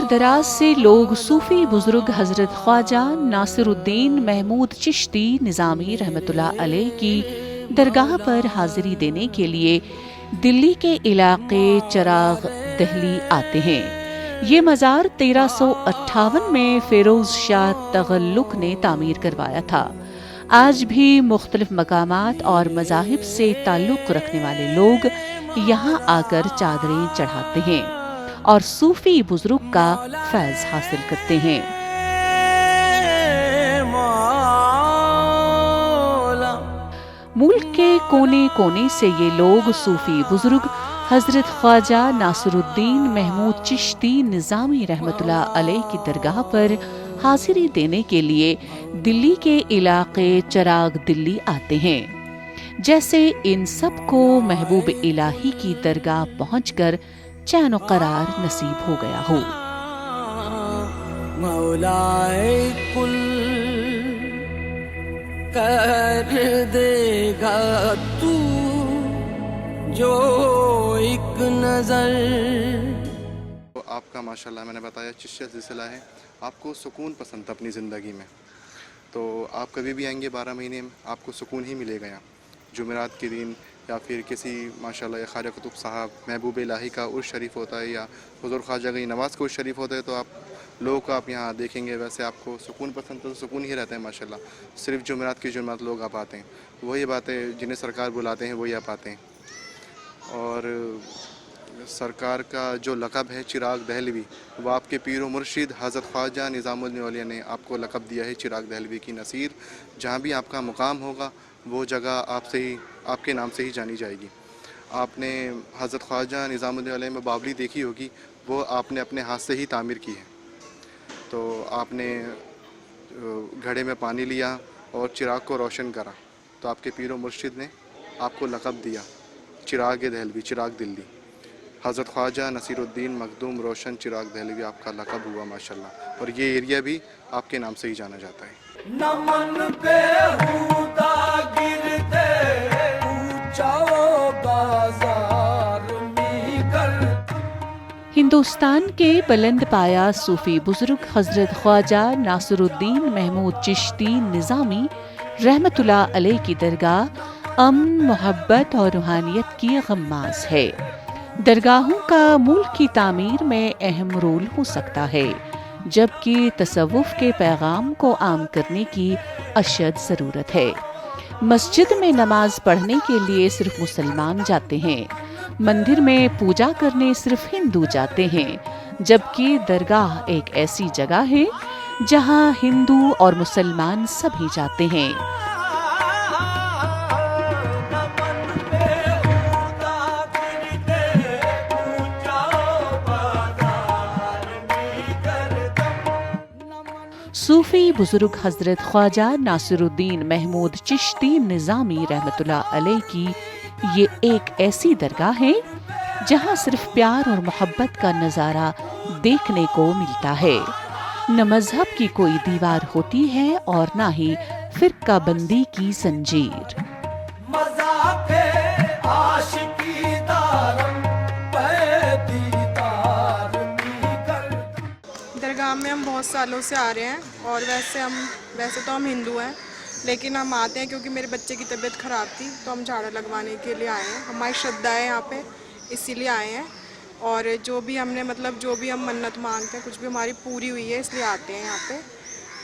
दराज से लोग सूफी बुजुर्ग हजरत ख्वाजा नासिरुद्दीन महमूद चिश्ती निज़ामी रहमतुल्लाह अलैह की दरगाह पर हाजिरी देने के लिए दिल्ली के इलाके चिराग दहली आते हैं। ये मज़ार 1358 में फिरोज शाह तगल्लुक ने तामीर करवाया था। आज भी मुख्तलिफ मकामात और मज़ाहिब से ताल्लुक़ रखने वाले लोग यहाँ आकर चादरें चढ़ाते हैं और सूफी बुजुर्ग का फैज़ हासिल करते हैं। मुल्क के कोने कोने से ये लोग सूफी बुजुर्ग हजरत ख्वाजा नासिरुद्दीन महमूद चिश्ती निज़ामी रहमतुल्लाह अलैह की दरगाह पर हाजिरी देने के लिए दिल्ली के इलाके चिराग दिल्ली आते हैं। जैसे इन सब को महबूब इलाही की दरगाह पहुंचकर चैन करार नसीब हो गया हो। मौलाए कुल कर देगा तू जो एक नजर। तो आपका माशाल्लाह मैंने बताया चिश्तिया सिलसिला है, आपको सुकून पसंद था अपनी ज़िंदगी में, तो आप कभी भी आएंगे 12 महीने में आपको सुकून ही मिलेगा। यहाँ जुमेरात के दिन या फिर किसी माशाल्लाह या ख्वाजा कुतुब साहब महबूब इलाही का उर्स शरीफ होता है या हुज़ूर ख्वाजा की नवाज़ का उर्स शरीफ होता है, तो आप लोगों को आप यहाँ देखेंगे। वैसे आपको सुकून पसंद तो सुकून ही रहता है माशाल्लाह। सिर्फ जुमेरात की जुमेरात लोग आप आते हैं, वही बातें जिन्हें सरकार बुलाते हैं वही आप आते हैं। और सरकार का जो लक़ब है चिराग दहलवी, वो आपके पीर व मुर्शिद हज़रत ख्वाजा निज़ामुद्दीन औलिया ने आपको लक़ब दिया है चिराग दहलवी की नसीर। जहाँ भी आपका मुकाम होगा वो जगह आपसे ही आपके नाम से ही जानी जाएगी। आपने हज़रत ख्वाजा निज़ामुद्दीन औलिया में बावली देखी होगी, वो आपने अपने हाथ से ही तामीर की है। तो आपने घड़े में पानी लिया और चिराग को रोशन करा, तो आपके पीर व मुर्शिद ने आपको लक़ब दिया चिराग दहलवी, चिराग दिल्ली। हज़रत ख्वाजा नसीरुद्दीन मखदूम रोशन चिराग दहलवी आपका लक़ब हुआ माशाल्लाह। और ये एरिया भी आपके नाम से ही जाना जाता है। नमन पे हुदा गिरते पूछो बाजार में कर। हिंदुस्तान के बुलंद पाया सूफी बुजुर्ग हजरत ख्वाजा नासिरुद्दीन महमूद चिश्ती निज़ामी रहमतुल्लाह अलैह की दरगाह अमन, मोहब्बत और रूहानियत की गम्माज़ है। दरगाहों का मुल्क की तामीर में अहम रोल हो सकता है, जबकि तसव्वुफ के पैगाम को आम करने की अशद ज़रूरत है। मस्जिद में नमाज पढ़ने के लिए सिर्फ मुसलमान जाते हैं, मंदिर में पूजा करने सिर्फ हिंदू जाते हैं, जबकि दरगाह एक ऐसी जगह है जहां हिंदू और मुसलमान सभी जाते हैं। सूफी बुजुर्ग हजरत ख्वाजा नासिरुद्दीन महमूद चिश्ती निज़ामी रहमतुल्लाह अलैह की ये एक ऐसी दरगाह है जहां सिर्फ प्यार और मोहब्बत का नज़ारा देखने को मिलता है। न मजहब की कोई दीवार होती है और न ही फिरका बंदी की जंजीर। दरगाह में हम बहुत सालों से आ रहे हैं और वैसे तो हम हिंदू हैं, लेकिन हम आते हैं क्योंकि मेरे बच्चे की तबीयत ख़राब थी, तो हम झाड़ा लगवाने के लिए आए हैं। हमारी श्रद्धा है यहाँ पे, इसीलिए आए हैं। और जो भी हमने जो भी हम मन्नत मांगते हैं, कुछ भी हमारी पूरी हुई है, इसलिए आते हैं यहाँ पे।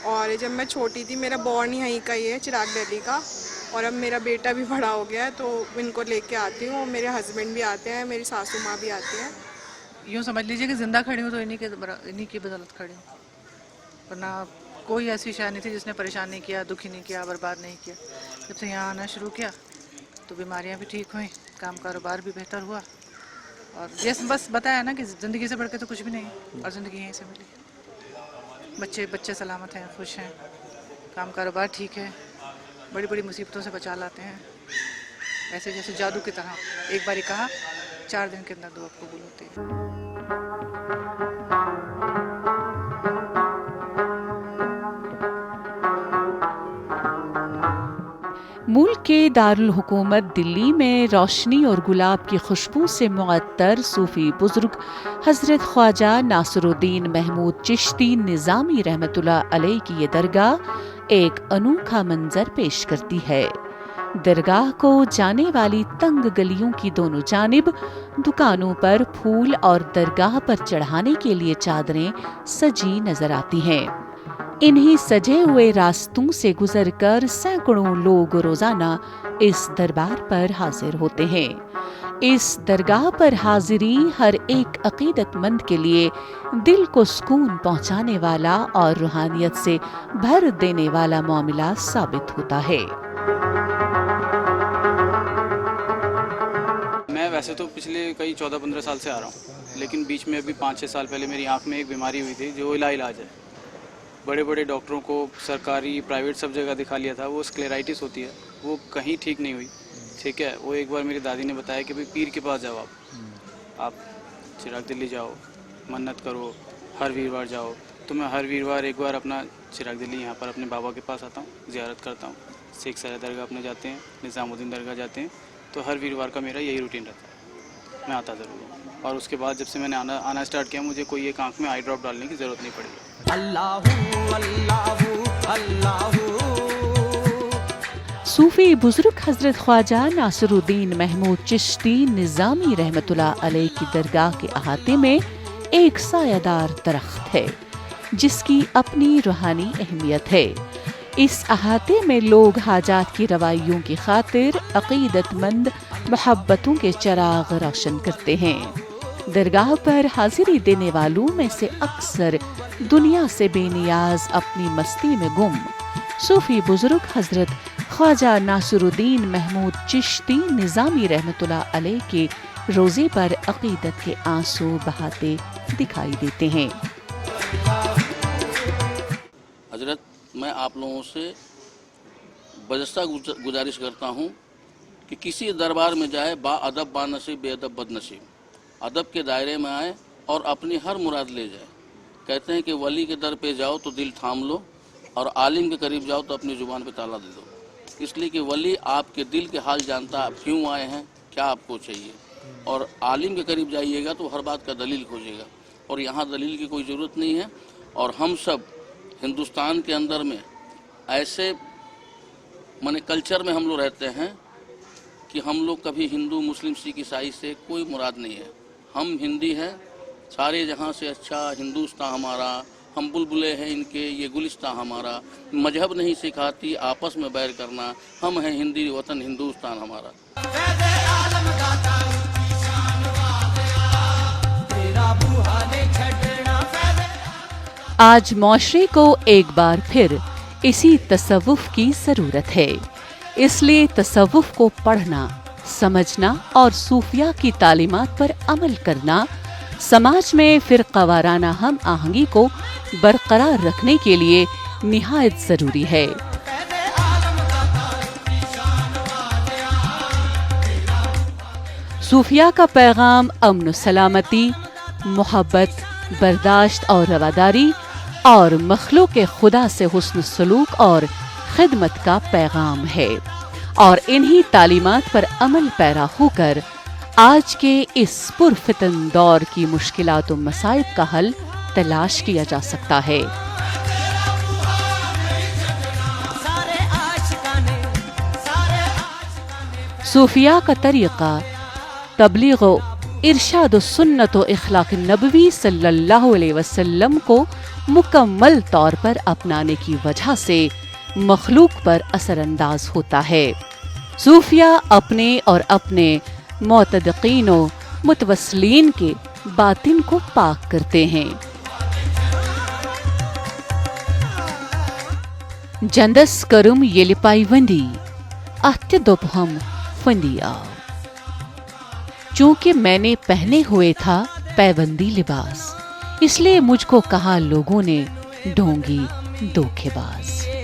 और जब मैं छोटी थी, मेरा बॉर्न ही यहीं का ही है, चिराग दिल्ली का, और अब मेरा बेटा भी बड़ा हो गया है, तो इनको लेके आती हूँ। मेरे हस्बैंड भी आते हैं, मेरी सासू माँ भी आती हैं। यूँ समझ लीजिए कि ज़िंदा खड़ी हूँ तो इन्हीं की बदौलत खड़ी हूँ, वरना कोई ऐसी शायद नहीं थी जिसने परेशान नहीं किया, दुखी नहीं किया, बर्बाद नहीं किया। जब से यहाँ आना शुरू किया तो बीमारियाँ भी ठीक हुई, काम कारोबार भी बेहतर हुआ, और जैसे बस बताया ना कि ज़िंदगी से बढ़ के तो कुछ भी नहीं, और ज़िंदगी यहीं से मिली। बच्चे सलामत हैं, खुश हैं, काम कारोबार ठीक है, बड़ी बड़ी मुसीबतों से बचा लाते हैं, ऐसे जैसे जादू की तरह। एक बार कहा 4 दिन के अंदर दुआ कबूल होती है। मुल्क के दारुल हुकूमत दिल्ली में रोशनी और गुलाब की खुशबू से मुअत्तर सूफी बुजुर्ग हजरत ख्वाजा नासरुद्दीन महमूद चिश्ती निज़ामी रहमतुल्लाह अलैह की ये दरगाह एक अनोखा मंजर पेश करती है। दरगाह को जाने वाली तंग गलियों की दोनों जानिब दुकानों पर फूल और दरगाह पर चढ़ाने के लिए चादरें सजी नजर आती हैं। इन्हीं सजे हुए रास्तों से गुजरकर सैकड़ों लोग रोजाना इस दरबार पर हाजिर होते हैं। इस दरगाह पर हाजिरी हर एक अकीदतमंद के लिए दिल को सुकून पहुंचाने वाला और रूहानियत से भर देने वाला मामला साबित होता है। मैं वैसे तो पिछले कई 14-15 साल से आ रहा हूँ, लेकिन बीच में अभी 5-6 साल पहले मेरी आँख में एक बीमारी हुई थी जो इलाज है। बड़े बड़े डॉक्टरों को सरकारी प्राइवेट सब जगह दिखा लिया था, वो स्क्लेराइटिस होती है, वो कहीं ठीक नहीं हुई। ठीक है, वो एक बार मेरी दादी ने बताया कि भाई पीर के पास जाओ, आप चिराग दिल्ली जाओ, मन्नत करो, हर वीरवार जाओ। तो मैं हर वीरवार एक बार अपना चिराग दिल्ली यहाँ पर अपने बाबा के पास आता हूँ, ज़ियारत करता हूँ। शेख सारा दरगाह अपने जाते हैं, निज़ामुद्दीन दरगाह जाते हैं। तो हर वीरवार का मेरा यही रूटीन रहता है, मैं आता ज़रूर हूँ। और उसके बाद जब से मैंने आना स्टार्ट किया, मुझे कोई एक आँख में आई ड्रॉप डालने की ज़रूरत नहीं पड़ी। सूफी बुजुर्ग हजरत ख्वाजा नासरुद्दीन महमूद चिश्ती निज़ामी रहमतुल्लाह अलैह की दरगाह के अहाते में एक सायादार दरख्त है जिसकी अपनी रूहानी अहमियत है। इस अहाते में लोग हाजात की रवाइयों की खातिर अकीदतमंद मोहब्बतों के चिराग रोशन करते हैं। दरगाह पर हाजिरी देने वालों में से अक्सर दुनिया से बेनियाज अपनी मस्ती में गुम सूफी बुजुर्ग हजरत ख्वाजा नासरुद्दीन महमूद चिश्ती निज़ामी रहमतुल्लाह अलैह के रोज़े पर अकीदत के आंसू बहाते दिखाई देते हैं। हजरत, मैं आप लोगों से बजस्ता गुजारिश करता हूँ कि किसी दरबार में जाए बाअदब बानसीब बेअदब बदनसीब, अदब के दायरे में आए और अपनी हर मुराद ले जाए। कहते हैं कि वली के दर पे जाओ तो दिल थाम लो और आलिम के करीब जाओ तो अपनी ज़ुबान पे ताला दे दो। इसलिए कि वली आपके दिल के हाल जानता, आप क्यों आए हैं, क्या आपको चाहिए। और आलिम के करीब जाइएगा तो हर बात का दलील खोजेगा, और यहाँ दलील की कोई ज़रूरत नहीं है। और हम सब हिंदुस्तान के अंदर में ऐसे माने कल्चर में हम लोग रहते हैं कि हम लोग कभी हिंदू मुस्लिम सिख ईसाई से कोई मुराद नहीं है। हम हिंदी हैं, सारे जहाँ से अच्छा हिंदुस्तान हमारा, हम बुलबुले हैं इनके, ये गुलिस्तान हमारा। मजहब नहीं सिखाती आपस में बैर करना, हम हैं हिंदी वतन हिंदुस्तान हमारा। आज मौशरे को एक बार फिर इसी तसव्वुफ की ज़रूरत है। इसलिए तसव्वुफ को पढ़ना, समझना और सूफिया की तालीमात पर अमल करना समाज में फ़िरक़ावाराना हम आहंगी को बरकरार रखने के लिए निहायत ज़रूरी है। सूफिया का पैगाम अमन सलामती, मोहब्बत, बर्दाश्त और रवादारी और मखलूक खुदा से हुस्न सलूक और खिदमत का पैगाम है। और इन्हीं तालीमात पर अमल पैरा होकर आज के इस पुरफितन दौर की मुश्किलात व मसाइब का हल तलाश किया जा सकता है। सूफिया का तरीक़ा तबलीग इरशाद सुन्नत व इखलाक नबवी सल्लल्लाहु अलैहि वसल्लम को मुकम्मल तौर पर अपनाने की वजह से मखलूक पर असरअंदाज होता है। सूफिया अपने और अपने मोतदकीन व मुतवस्सलीन के बातिन को पाक करते हैं। जंदस करुम ये लिपाई वंडी अत्य दोपहम फंदिया, चूंकि मैंने पहने हुए था पैबंदी लिबास, इसलिए मुझको कहा लोगों ने ढोंगी धोखेबाज।